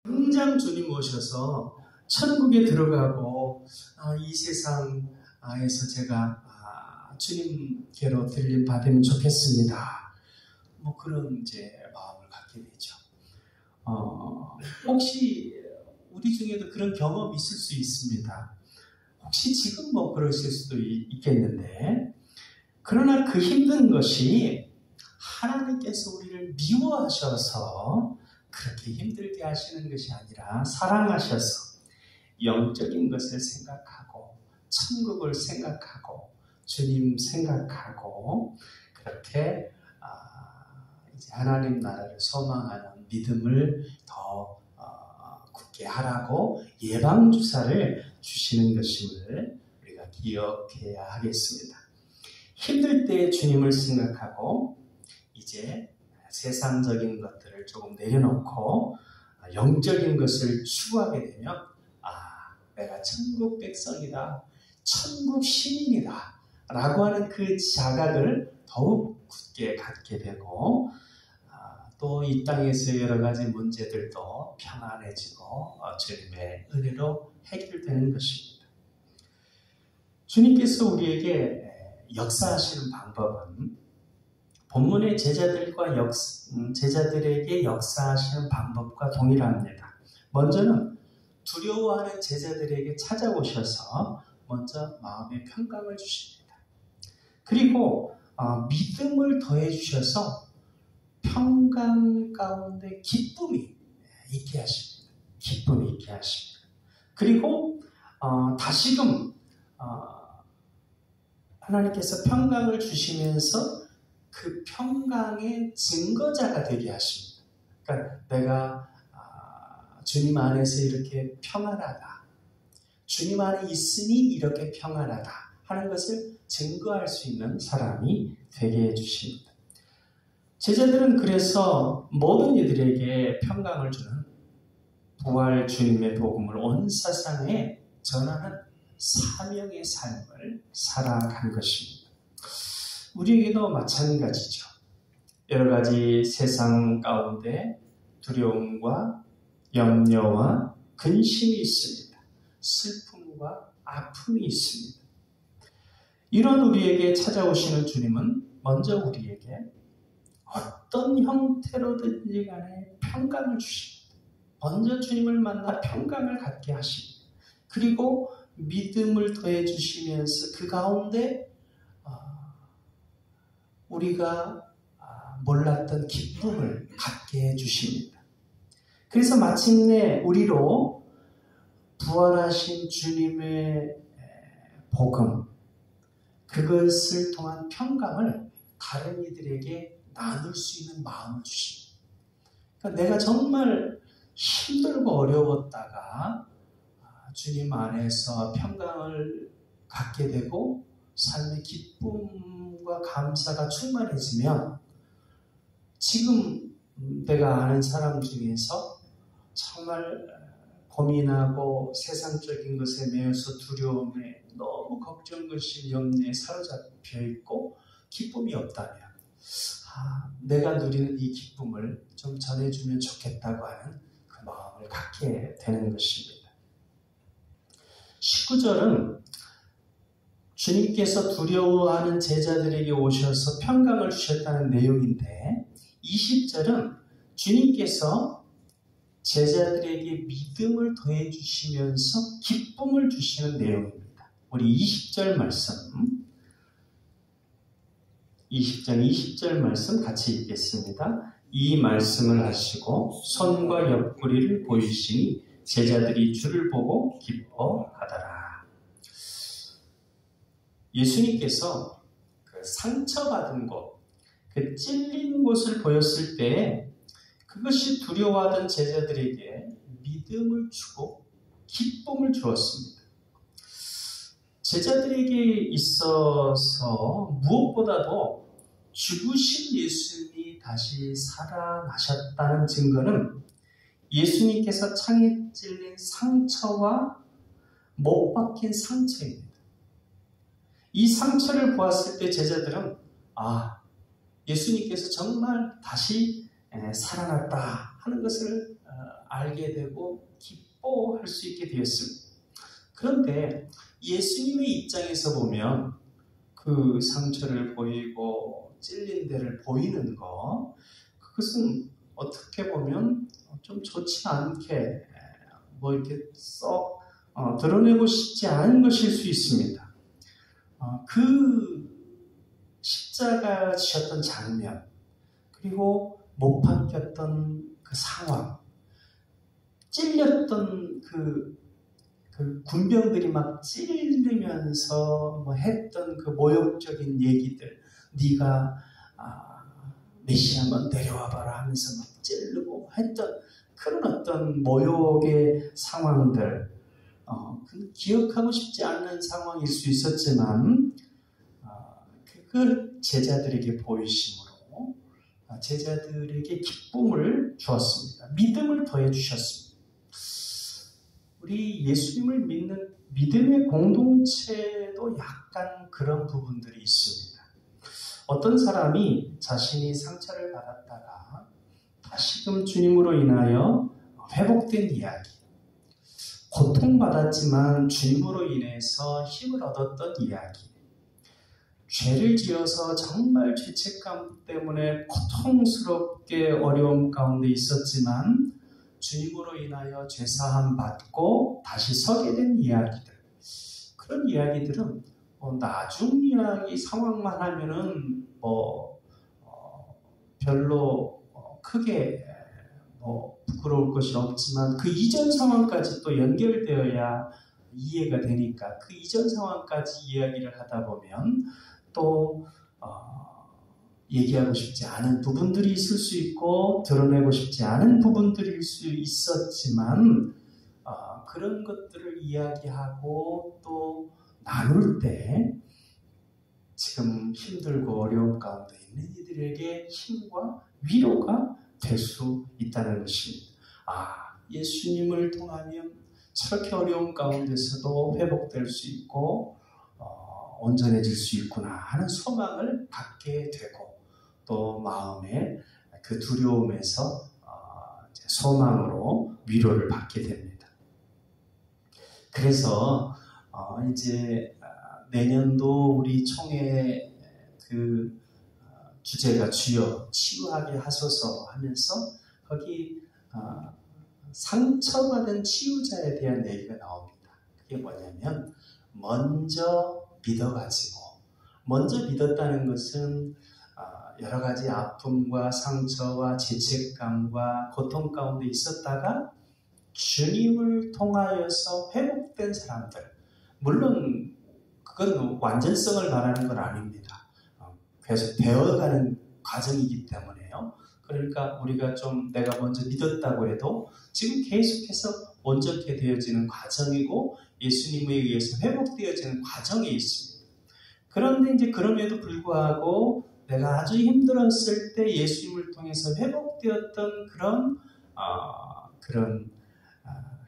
당장 주님 오셔서 천국에 들어가고 이 세상에서 제가 주님께로 들림 받으면 좋겠습니다. 뭐 그런 이제 마음을 갖게 되죠. 혹시 우리 중에도 그런 경험이 있을 수 있습니다. 혹시 지금 뭐 그러실 수도 있겠는데, 그러나 그 힘든 것이 하나님께서 우리를 미워하셔서 그렇게 힘들게 하시는 것이 아니라 사랑하셔서 영적인 것을 생각하고 천국을 생각하고 주님 생각하고 그렇게 이제 하나님 나라를 소망하는 믿음을 더 굳게 하라고 예방주사를 주시는 것임을 우리가 기억해야 하겠습니다. 힘들 때 주님을 생각하고 이제 세상적인 것들을 조금 내려놓고 영적인 것을 추구하게 되면 내가 천국 백성이다, 천국 시민이다 라고 하는 그 자각을 더욱 굳게 갖게 되고 또 이 땅에서 여러 가지 문제들도 평안해지고 주님의 은혜로 해결되는 것입니다. 주님께서 우리에게 역사하시는 방법은 본문의 제자들에게 역사하시는 방법과 동일합니다. 먼저는 두려워하는 제자들에게 찾아오셔서 먼저 마음의 평강을 주십니다. 그리고 믿음을 더해 주셔서 평강 가운데 기쁨이 있게 하십니다. 기쁨이 있게 하십니다. 그리고 다시금 하나님께서 평강을 주시면서 그 평강의 증거자가 되게 하십니다. 그러니까 내가 주님 안에서 이렇게 평안하다, 주님 안에 있으니 이렇게 평안하다 하는 것을 증거할 수 있는 사람이 되게 해주십니다. 제자들은 그래서 모든 이들에게 평강을 주는 부활 주님의 복음을 온 세상에 전하는 사명의 삶을 살아간 것입니다. 우리에게도 마찬가지죠. 여러 가지 세상 가운데 두려움과 염려와 근심이 있습니다. 슬픔과 아픔이 있습니다. 이런 우리에게 찾아오시는 주님은 먼저 우리에게 어떤 형태로든지 간에 평강을 주십니다. 먼저 주님을 만나 평강을 갖게 하십니다. 그리고 믿음을 더해 주시면서 그 가운데 우리가 몰랐던 기쁨을 갖게 해주십니다. 그래서 마침내 우리로 부활하신 주님의 복음, 그것을 통한 평강을 다른 이들에게 나눌 수 있는 마음을 주십니다. 그러니까 내가 정말 힘들고 어려웠다가 주님 안에서 평강을 갖게 되고 삶의 기쁨과 감사가 충만해지면 지금 내가 아는 사람 중에서 정말 고민하고 세상적인 것에 매여서 두려움에 너무 걱정, 근심, 염려에 사로잡혀 있고 기쁨이 없다면 내가 누리는 이 기쁨을 좀 전해주면 좋겠다고 하는 그 마음을 갖게 되는 것입니다. 19절은 주님께서 두려워하는 제자들에게 오셔서 평강을 주셨다는 내용인데 20절은 주님께서 제자들에게 믿음을 더해 주시면서 기쁨을 주시는 내용입니다. 우리 20절 말씀, 20절 말씀 같이 읽겠습니다. 이 말씀을 하시고 손과 옆구리를 보이시니 제자들이 주를 보고 기뻐하더라. 예수님께서 그 상처받은 곳, 그 찔린 곳을 보였을 때 그것이 두려워하던 제자들에게 믿음을 주고 기쁨을 주었습니다. 제자들에게 있어서 무엇보다도 죽으신 예수님이 다시 살아나셨다는 증거는 예수님께서 창에 찔린 상처와 못 박힌 상처입니다. 이 상처를 보았을 때 제자들은 예수님께서 정말 다시 살아났다 하는 것을 알게 되고 기뻐할 수 있게 되었습니다. 그런데 예수님의 입장에서 보면 그 상처를 보이고 찔린 데를 보이는 거, 그것은 어떻게 보면 좀 좋지 않게 뭐 이렇게 썩 드러내고 싶지 않은 것일 수 있습니다. 그 십자가 지셨던 장면, 그리고 못 박혔던 그 상황, 찔렸던 그 군병들이 막 찔리면서 뭐 했던 그 모욕적인 얘기들, 네가 메시아만 내려와봐라 하면서 막 찌르고 했던 그런 어떤 모욕의 상황들, 기억하고 싶지 않는 상황일 수 있었지만 그걸 제자들에게 보이심으로 제자들에게 기쁨을 주었습니다. 믿음을 더해 주셨습니다. 우리 예수님을 믿는 믿음의 공동체도 약간 그런 부분들이 있습니다. 어떤 사람이 자신이 상처를 받았다가 다시금 주님으로 인하여 회복된 이야기, 고통받았지만 주님으로 인해서 힘을 얻었던 이야기, 죄를 지어서 정말 죄책감 때문에 고통스럽게 어려움 가운데 있었지만 주님으로 인하여 죄사함 받고 다시 서게 된 이야기들, 그런 이야기들은 나중 이야기 상황만 하면은 별로 크게 부끄러울 것이 없지만 그 이전 상황까지 또 연결되어야 이해가 되니까 그 이전 상황까지 이야기를 하다 보면 또 얘기하고 싶지 않은 부분들이 있을 수 있고 드러내고 싶지 않은 부분들일 수 있었지만 그런 것들을 이야기하고 또 나눌 때 지금 힘들고 어려움 가운데 있는 이들에게 힘과 위로가 될 수 있다는 것입니다. 예수님을 통하면 저렇게 어려운 가운데서도 회복될 수 있고 온전해질 수 있구나 하는 소망을 갖게 되고 또 마음의 그 두려움에서 소망으로 위로를 받게 됩니다. 그래서 이제 내년도 우리 총회 그 주제가 주여 치유하게 하소서 하면서 거기 상처받은 치유자에 대한 얘기가 나옵니다. 그게 뭐냐면 먼저 믿어가지고, 먼저 믿었다는 것은 여러 가지 아픔과 상처와 죄책감과 고통 가운데 있었다가 주님을 통하여서 회복된 사람들, 물론 그건 완전성을 말하는 건 아닙니다. 계속 배워가는 과정이기 때문에요. 그러니까 우리가 좀 내가 먼저 믿었다고 해도 지금 계속해서 온전케 되어지는 과정이고 예수님에 의해서 회복되어지는 과정에 있습니다. 그런데 이제 그럼에도 불구하고 내가 아주 힘들었을 때 예수님을 통해서 회복되었던 그런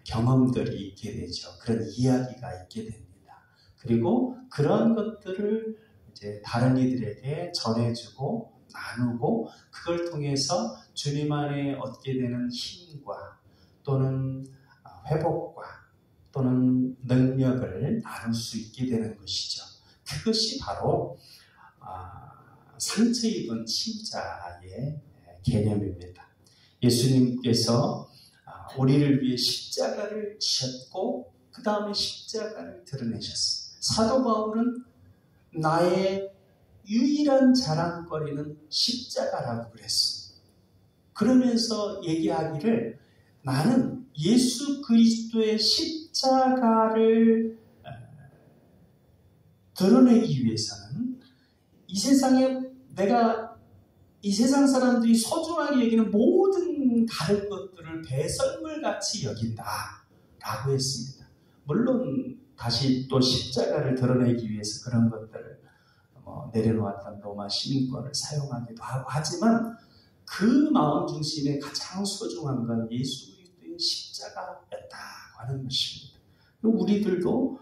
경험들이 있게 되죠. 그런 이야기가 있게 됩니다. 그리고 그런 것들을 이제 다른 이들에게 전해주고 나누고 그걸 통해서 주님 안에 얻게 되는 힘과 또는 회복과 또는 능력을 나눌 수 있게 되는 것이죠. 그것이 바로 상처 입은 치유자의 개념입니다. 예수님께서 우리를 위해 십자가를 지셨고 그 다음에 십자가를 드러내셨어요. 사도 바울은 나의 유일한 자랑거리는 십자가라고 그랬습니다. 그러면서 얘기하기를 나는 예수 그리스도의 십자가를 드러내기 위해서는 이 세상에 내가 이 세상 사람들이 소중하게 여기는 모든 다른 것들을 배설물같이 여긴다 라고 했습니다. 물론 다시 또 십자가를 드러내기 위해서 그런 것들을 내려놓았던 로마 시민권을 사용하기도 하고 하지만 그 마음 중심에 가장 소중한 건 예수 그리스도의 십자가였다고 하는 것입니다. 그리고 우리들도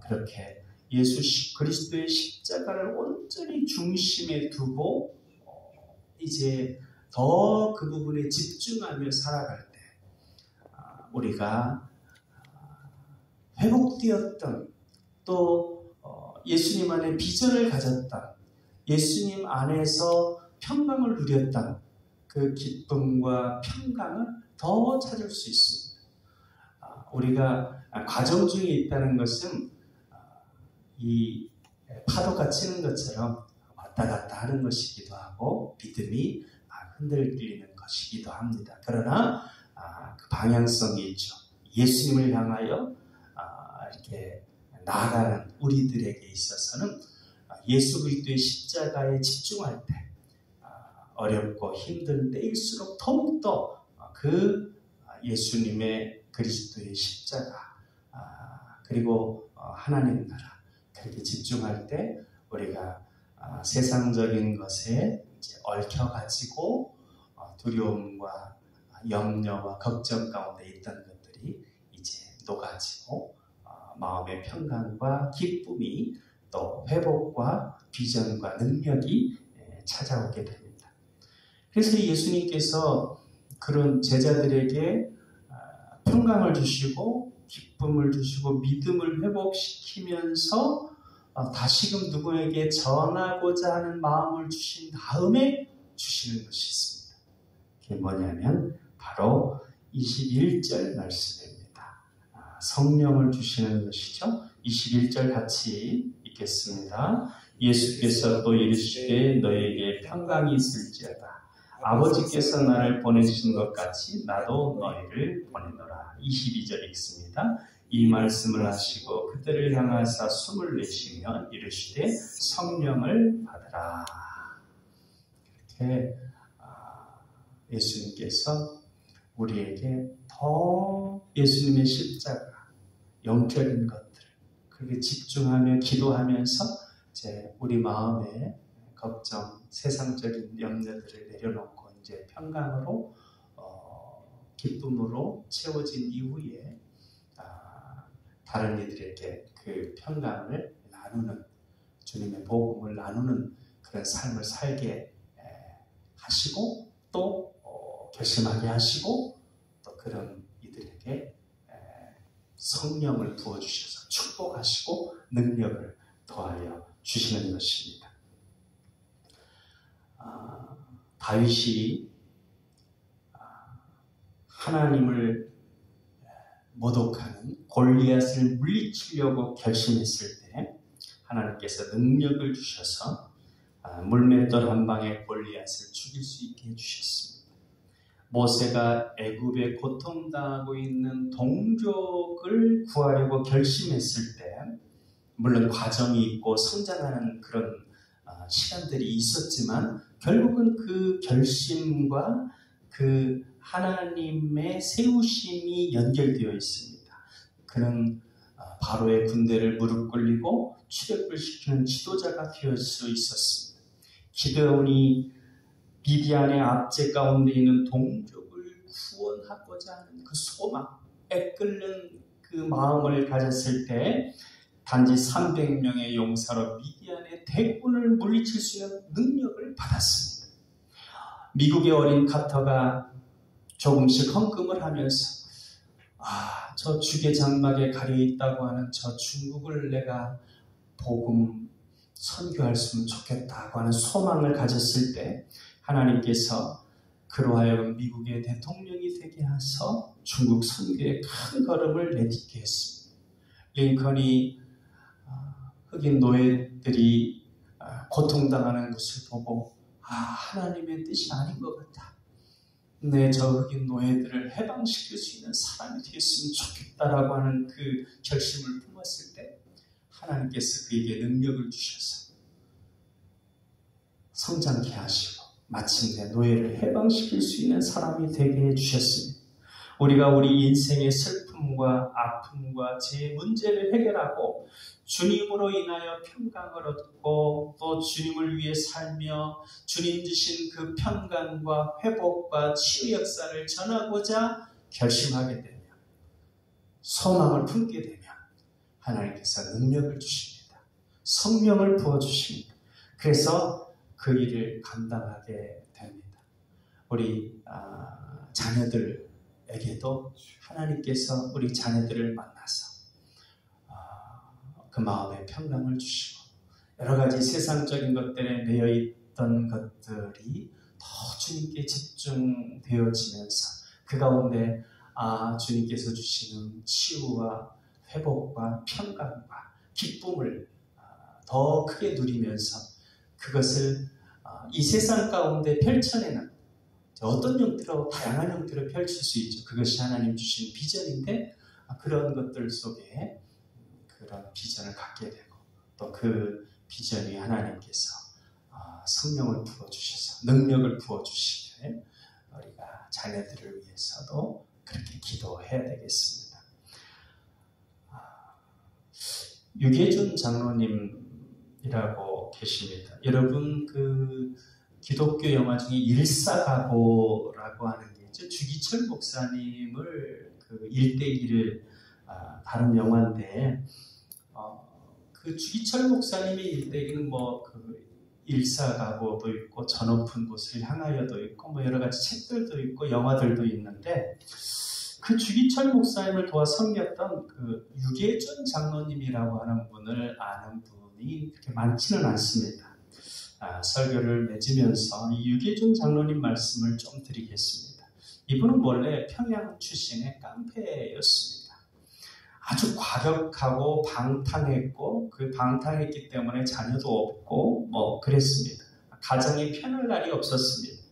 그렇게 예수 그리스도의 십자가를 온전히 중심에 두고 이제 더 그 부분에 집중하며 살아갈 때 우리가 회복되었던 또 예수님 안에 비전을 가졌던 예수님 안에서 평강을 누렸던 그 기쁨과 평강을 더 찾을 수 있습니다. 우리가 과정 중에 있다는 것은 이 파도가 치는 것처럼 왔다 갔다 하는 것이기도 하고 믿음이 흔들리는 것이기도 합니다. 그러나 그 방향성이 있죠. 예수님을 향하여 이렇게 나아가는 우리들에게 있어서는 예수 그리스도의 십자가에 집중할 때 어렵고 힘든 때일수록 더욱더 그 예수님의 그리스도의 십자가 그리고 하나님 나라 그렇게 집중할 때 우리가 세상적인 것에 이제 얽혀가지고 두려움과 염려와 걱정 가운데 있던 것들이 이제 녹아지고 마음의 평강과 기쁨이 또 회복과 비전과 능력이 찾아오게 됩니다. 그래서 예수님께서 그런 제자들에게 평강을 주시고 기쁨을 주시고 믿음을 회복시키면서 다시금 누구에게 전하고자 하는 마음을 주신 다음에 주시는 것이 있습니다. 그게 뭐냐면 바로 21절 말씀입니다. 성령을 주시는 것이죠. 21절 같이 읽겠습니다. 예수께서 또 이르시되 너에게 평강이 있을지어다. 아버지께서 나를 보내주신 것 같이 나도 너희를 보내노라. 22절 읽습니다. 이 말씀을 하시고 그들을 향하사 숨을 내쉬며 이르시되 성령을 받으라. 이렇게 예수님께서 우리에게 더 예수님의 십자가, 영적인 것들 그렇게 집중하며 기도하면서 이제 우리 마음에 걱정, 세상적인 염려들을 내려놓고 이제 평강으로 기쁨으로 채워진 이후에 다른 이들에게 그 평강을 나누는 주님의 복음을 나누는 그런 삶을 살게 하시고 또 결심하게 하시고 또 그런 이들에게 성령을 부어주셔서 축복하시고 능력을 더하여 주시는 것입니다. 다윗이 하나님을 모독하는 골리앗을 물리치려고 결심했을 때 하나님께서 능력을 주셔서 물맷돌 한 방에 골리앗을 죽일 수 있게 해주셨습니다. 모세가 애굽에 고통당하고 있는 동족을 구하려고 결심했을 때 물론 과정이 있고 성장하는 그런 시간들이 있었지만 결국은 그 결심과 그 하나님의 세우심이 연결되어 있습니다. 그는 바로의 군대를 무릎 꿇리고 출애굽을 시키는 지도자가 될 수 있었습니다. 기드온이 미디안의 압제 가운데 있는 동족을 구원하고자 하는 그 소망, 애끓는 그 마음을 가졌을 때 단지 300명의 용사로 미디안의 대군을 물리칠 수 있는 능력을 받았습니다. 미국의 어린 카터가 조금씩 헌금을 하면서 저 죽의 장막에 가려있다고 하는 저 중국을 내가 복음 선교할 수 있으면 좋겠다고 하는 소망을 가졌을 때 하나님께서 그로 하여금 미국의 대통령이 되게 하셔서 중국 선교에 큰 걸음을 내딛게 했습니다. 링컨이 흑인 노예들이 고통당하는 것을 보고 하나님의 뜻이 아닌 것 같다. 저 흑인 노예들을 해방시킬 수 있는 사람이 되었으면 좋겠다라고 하는 그 결심을 품었을 때 하나님께서 그에게 능력을 주셔서 성장케 하시고 마침내 노예를 해방시킬 수 있는 사람이 되게 해주셨습니다. 우리가 우리 인생의 슬픔과 아픔과 제 문제를 해결하고 주님으로 인하여 평강을 얻고 또 주님을 위해 살며 주님 주신 그 평강과 회복과 치유 역사를 전하고자 결심하게 되면 소망을 품게 되면 하나님께서 능력을 주십니다. 성령을 부어주십니다. 그래서 그 일을 감당하게 됩니다. 우리 자녀들 자녀에게도 하나님께서 우리 자녀들을 만나서 그 마음에 평강을 주시고 여러 가지 세상적인 것들에 매여 있던 것들이 더 주님께 집중되어지면서 그 가운데 주님께서 주시는 치유와 회복과 평강과 기쁨을 더 크게 누리면서 그것을 이 세상 가운데 펼쳐내는 어떤 형태로 다양한 형태로 펼칠 수 있죠. 그것이 하나님 주신 비전인데 그런 것들 속에 그런 비전을 갖게 되고 또 그 비전이 하나님께서 성령을 부어주셔서 능력을 부어주시기를 우리가 자녀들을 위해서도 그렇게 기도해야 되겠습니다. 유계준 장로님이라고 계십니다. 여러분 그 기독교 영화 중에 일사가고라고 하는 게 있죠. 주기철 목사님을 그 일대기를 다룬 영화인데 그 주기철 목사님의 일대기는 그 일사가고도 있고 저 높은 곳을 향하여도 있고 여러 가지 책들도 있고 영화들도 있는데 그 주기철 목사님을 도와 섬겼던 그 유계준 장로님이라고 하는 분을 아는 분이 그렇게 많지는 않습니다. 설교를 맺으면서 이 유계준 장로님 말씀을 좀 드리겠습니다. 이분은 원래 평양 출신의 깡패였습니다. 아주 과격하고 방탕했고 그 방탕했기 때문에 자녀도 없고 그랬습니다. 가정에 편할 날이 없었습니다.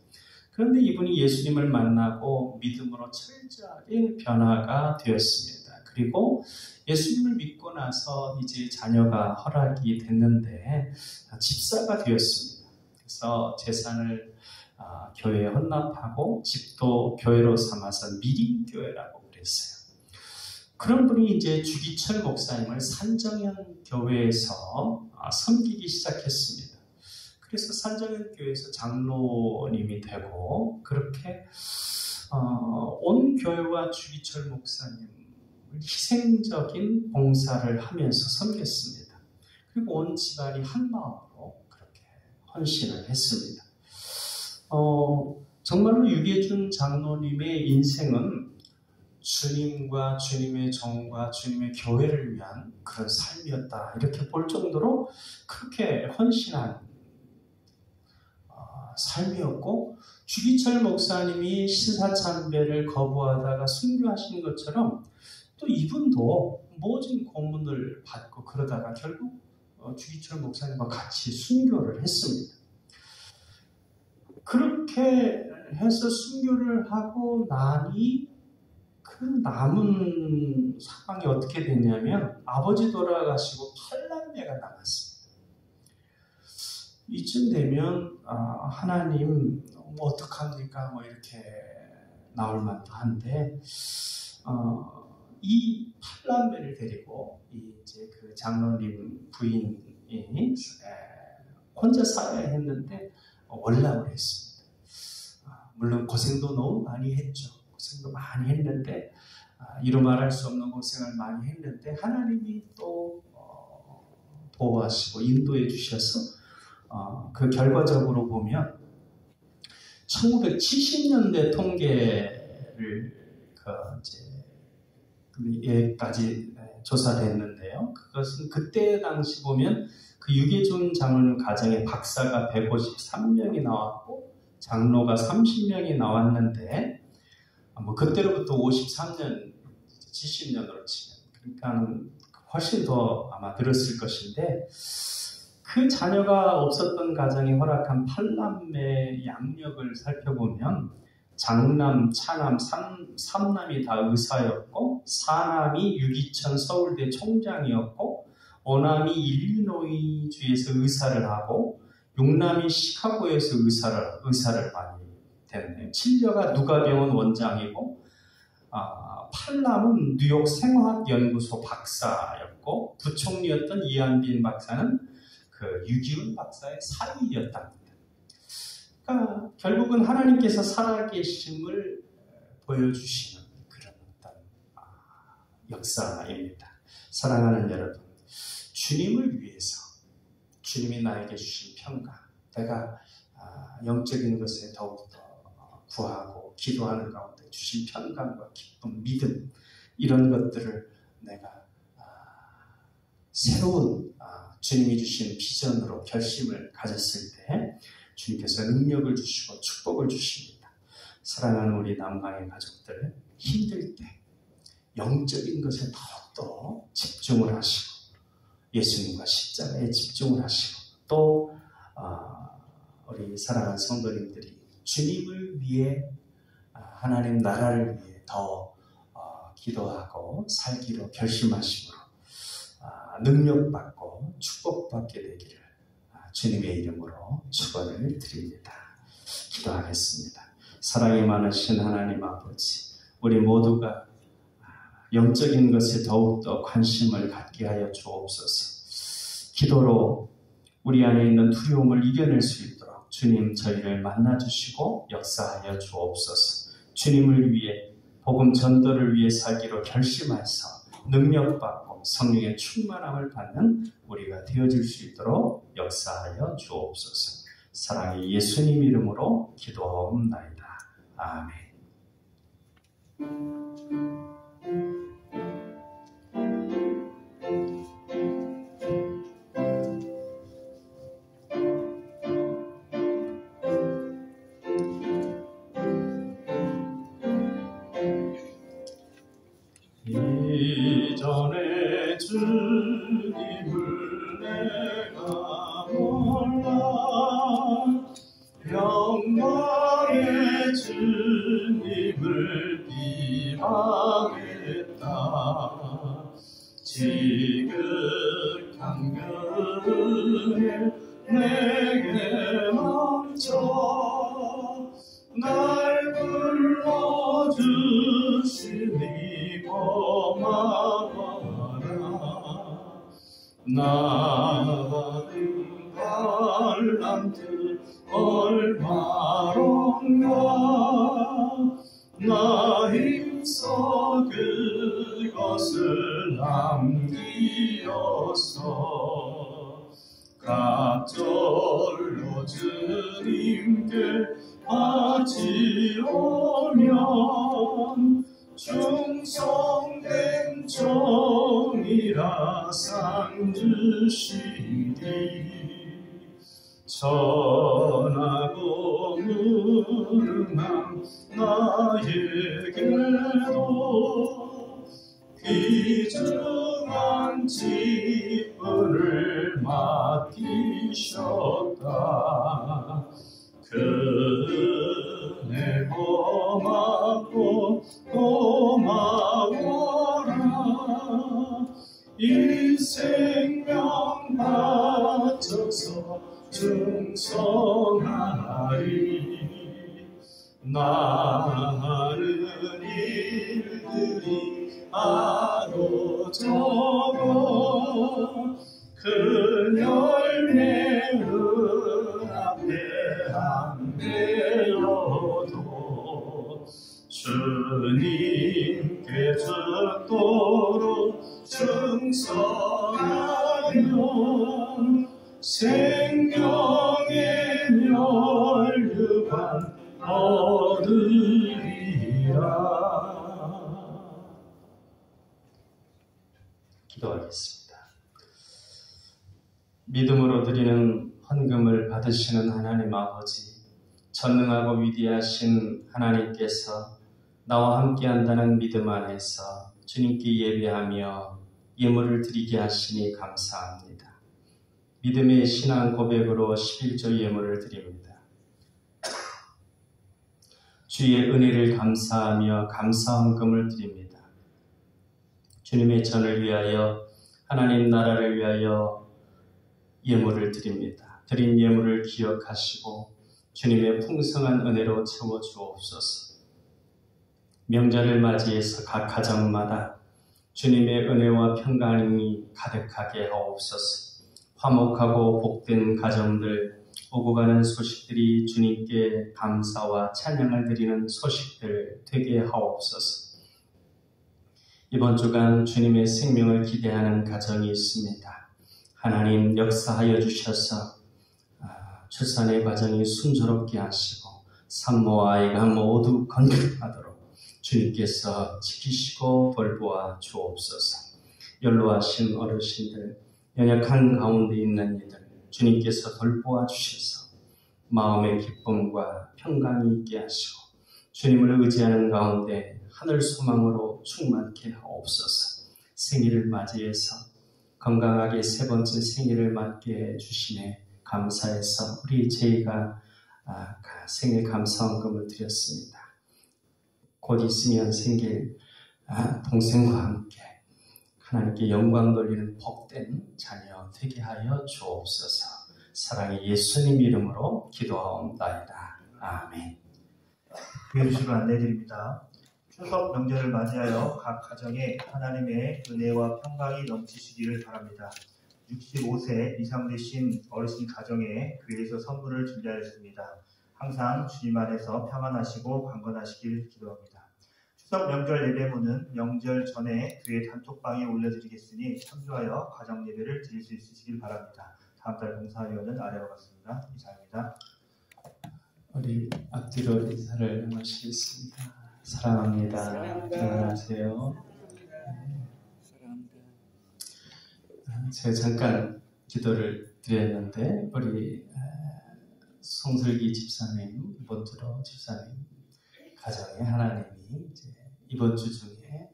그런데 이분이 예수님을 만나고 믿음으로 철저하게 변화가 되었습니다. 그리고 예수님을 믿고 나서 이제 자녀가 허락이 됐는데 집사가 되었습니다. 그래서 재산을 교회에 헌납하고 집도 교회로 삼아서 미림교회라고 그랬어요. 그런 분이 이제 주기철 목사님을 산정현 교회에서 섬기기 시작했습니다. 그래서 산정현 교회에서 장로님이 되고 그렇게 온 교회와 주기철 목사님을 희생적인 봉사를 하면서 섬겼습니다. 그리고 온 집안이 한 마음으로 그렇게 헌신을 했습니다. 정말로 유계준 장로님의 인생은 주님과 주님의 정과 주님의 교회를 위한 그런 삶이었다. 이렇게 볼 정도로 그렇게 헌신한 삶이었고 주기철 목사님이 신사참배를 거부하다가 순교하신 것처럼 또 이분도 모진 고문을 받고 그러다가 결국 주기철 목사님과 같이 순교를 했습니다. 그렇게 해서 순교를 하고 나니 그 남은 상황이 어떻게 됐냐면 아버지 돌아가시고 8남매가 남았습니다. 이쯤 되면 하나님 어떡합니까? 이렇게 나올 만도 한데 이 8남매를 데리고 이제 그 장로님 부인이 혼자 살아야 했는데 월남을 했습니다. 물론 고생도 너무 많이 했죠. 고생도 많이 했는데 이루 말할 수 없는 고생을 많이 했는데 하나님이 또 보호하시고 인도해 주셔서 그 결과적으로 보면 1970년대 통계를 여기까지 조사를 했는데요. 그것은 그때 당시 보면 그 유계준 장로님 가정에 박사가 153명이 나왔고 장로가 30명이 나왔는데 그때로부터 53년, 70년으로 치면 그러니까 훨씬 더 아마 늘었을 것인데 그 자녀가 없었던 가정이 허락한 8남매 양력을 살펴보면 장남, 차남, 삼남이 다 의사였고 사남이 유기천 서울대 총장이었고 오남이 일리노이주에서 의사를 하고 육남이 시카고에서 의사를 많이 됐네요. 칠녀가 누가병원 원장이고 팔남은 뉴욕 생화학연구소 박사였고 부총리였던 이한빈 박사는 그 유기훈 박사의 사위였답니다. 그러니까 결국은 하나님께서 살아계심을 보여주시는 그런 어떤 역사입니다. 사랑하는 여러분, 주님을 위해서 주님이 나에게 주신 평강, 내가 영적인 것에 더욱더 구하고 기도하는 가운데 주신 평강과 기쁨, 믿음 이런 것들을 내가 새로운 주님이 주신 비전으로 결심을 가졌을 때 주님께서 능력을 주시고 축복을 주십니다. 사랑하는 우리 남강의 가족들, 힘들 때 영적인 것에 더욱더 집중을 하시고 예수님과 십자가에 집중을 하시고 또 우리 사랑하는 성도님들이 주님을 위해 하나님 나라를 위해 더 기도하고 살기로 결심하심으로 능력받고 축복받게 되기를 주님의 이름으로 축원을 드립니다. 기도하겠습니다. 사랑이 많으신 하나님 아버지, 우리 모두가 영적인 것에 더욱더 관심을 갖게 하여 주옵소서. 기도로 우리 안에 있는 두려움을 이겨낼 수 있도록 주님 저희를 만나주시고 역사하여 주옵소서. 주님을 위해 복음 전도를 위해 살기로 결심해서 능력받고 성령의 충만함을 받는 우리가 되어질 수 있도록 역사하여 주옵소서. 사랑의 예수님 이름으로 기도하옵나이다. 아멘. 이전에 주님을 내가 몰라 영광의 주님을 비방했다. 지극한 그의 내게 멈춰 날 불러주시니 고마워라. 나 받은 달란트 얼마론가 나 힘써 그것을 남기었어. 갑절로 주님께 바치오면 충성된 종이라 상 주시리. 전하고 무능한 나에게도 귀중한 직분을 맡기셨다. 그 은혜 고맙고 고마워라. 이 생명 바쳐서 충성하리. 많은 일들이 아로저로 그 열매는 앞에 안 되어도 주님께 죽도록 충성하면 생명의 멸류관 얻으리라. 기도하겠습니다. 믿음으로 드리는 헌금을 받으시는 하나님 아버지, 전능하고 위대하신 하나님께서 나와 함께 한다는 믿음 안에서 주님께 예배하며 예물을 드리게 하시니 감사합니다. 믿음의 신앙 고백으로 11조 예물을 드립니다. 주의 은혜를 감사하며 감사헌금을 드립니다. 주님의 전을 위하여 하나님 나라를 위하여 예물을 드립니다. 드린 예물을 기억하시고 주님의 풍성한 은혜로 채워주옵소서. 명절을 맞이해서 각 가정마다 주님의 은혜와 평강이 가득하게 하옵소서. 화목하고 복된 가정들, 오고 가는 소식들이 주님께 감사와 찬양을 드리는 소식들 되게 하옵소서. 이번 주간 주님의 생명을 기대하는 가정이 있습니다. 하나님 역사하여 주셔서 출산의 과정이 순조롭게 하시고 산모와 아이가 모두 건강하도록 주님께서 지키시고 돌보아 주옵소서. 연로하신 어르신들, 연약한 가운데 있는 이들 주님께서 돌보아 주셔서 마음의 기쁨과 평강이 있게 하시고 주님을 의지하는 가운데 하늘 소망으로 충만케 하옵소서. 생일을 맞이해서 건강하게 세 번째 생일을 맞게 해주시네 감사해서 우리 제이가 생일 감사헌금을 드렸습니다. 곧 있으면 생길 동생과 함께 하나님께 영광 돌리는 복된 자녀 되게 하여 주옵소서. 사랑의 예수님 이름으로 기도하옵나이다. 아멘. 교회주시로 안내드립니다. 추석 명절을 맞이하여 각 가정에 하나님의 은혜와 평강이 넘치시기를 바랍니다. 65세 이상 되신 어르신 가정에 교회에서 선물을 준비하였습니다. 항상 주님 안에서 평안하시고 강건하시길 기도합니다. 추석 명절 예배문은 명절 전에 교회 단톡방에 올려드리겠으니 참조하여 가정 예배를 드릴 수 있으시길 바랍니다. 다음 달 봉사위원은 아래와 같습니다. 이상입니다. 우리 앞뒤로 인사를 나누시겠습니다. 사랑합니다. 평안하세요. 제가 잠깐 기도를 드렸는데 우리 송슬기 집사님, 이번 주로 집사님 가정에 하나님이 이제 이번 주 중에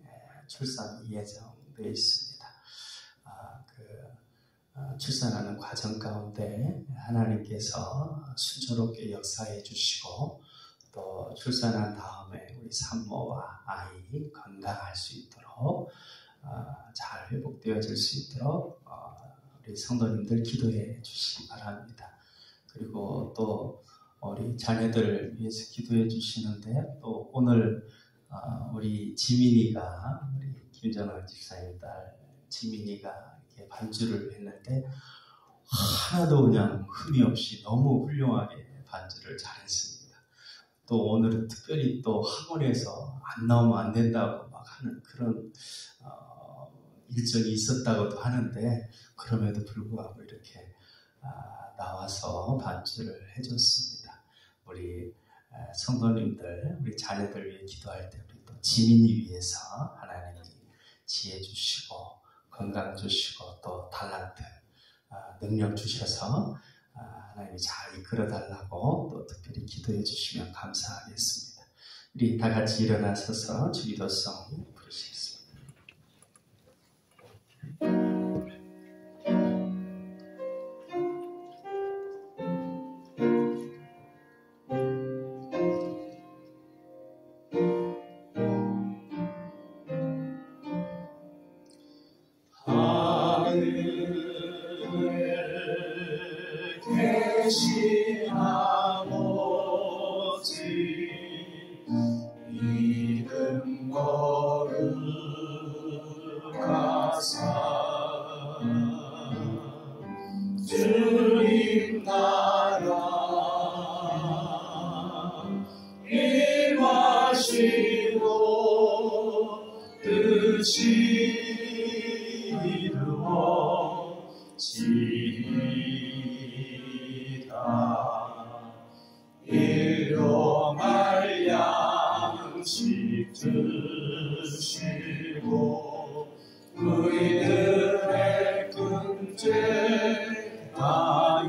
출산이 예정되어 있습니다. 출산하는 과정 가운데 하나님께서 순조롭게 역사해 주시고 또 출산한 다음에 우리 산모와 아이 건강할 수 있도록 잘 회복되어질 수 있도록 우리 성도님들 기도해 주시기 바랍니다. 그리고 또 우리 자녀들을 위해서 기도해 주시는데 또 오늘 우리 지민이가 우리 김정환 집사님 딸 지민이가 이렇게 반주를 했는데 하나도 그냥 흠이 없이 너무 훌륭하게 반주를 잘했습니다. 또 오늘은 특별히 또 학원에서 안 나오면 안 된다고 막 하는 그런 일정이 있었다고도 하는데 그럼에도 불구하고 이렇게 나와서 반주를 해줬습니다. 우리 성도님들, 우리 자녀들 위해 기도할 때 우리 또 지민이 위해서 하나님이 지혜 주시고 건강 주시고 또 달란트, 능력 주셔서 하나님이 잘 이끌어달라고 또 특별히 기도해 주시면 감사하겠습니다. 우리 다 같이 일어나서서 주기도송 부르시겠습니다. 계신 아버지 이름 거룩하사 주님 나라 임하시고 뜻이 일용할 양식 주시고 우리들의 끔죄 다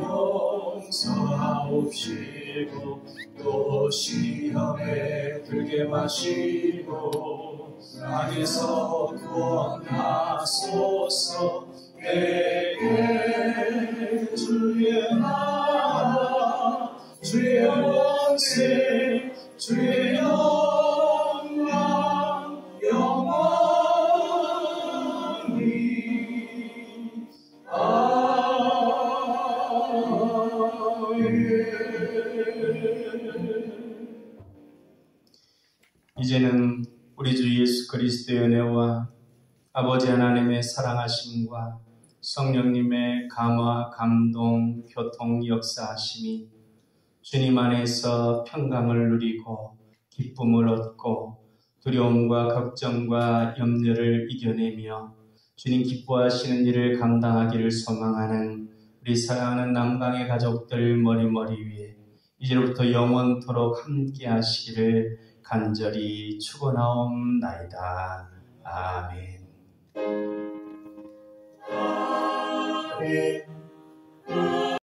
용서하옵시고 또 시험에 들게 마시고 악에서 구원하소서. 내게 주의 나라 주의 원세 주의 영광 영원히 아멘. 이제는 우리 주 예수 그리스도의 은혜와 아버지 하나님의 사랑하심과 성령님의 감화, 감동, 교통, 역사하심이 주님 안에서 평강을 누리고 기쁨을 얻고 두려움과 걱정과 염려를 이겨내며 주님 기뻐하시는 일을 감당하기를 소망하는 우리 사랑하는 남강의 가족들 머리머리 위에 이제로부터 영원토록 함께 하시기를 간절히 축원하옵나이다. 아멘. 아멘.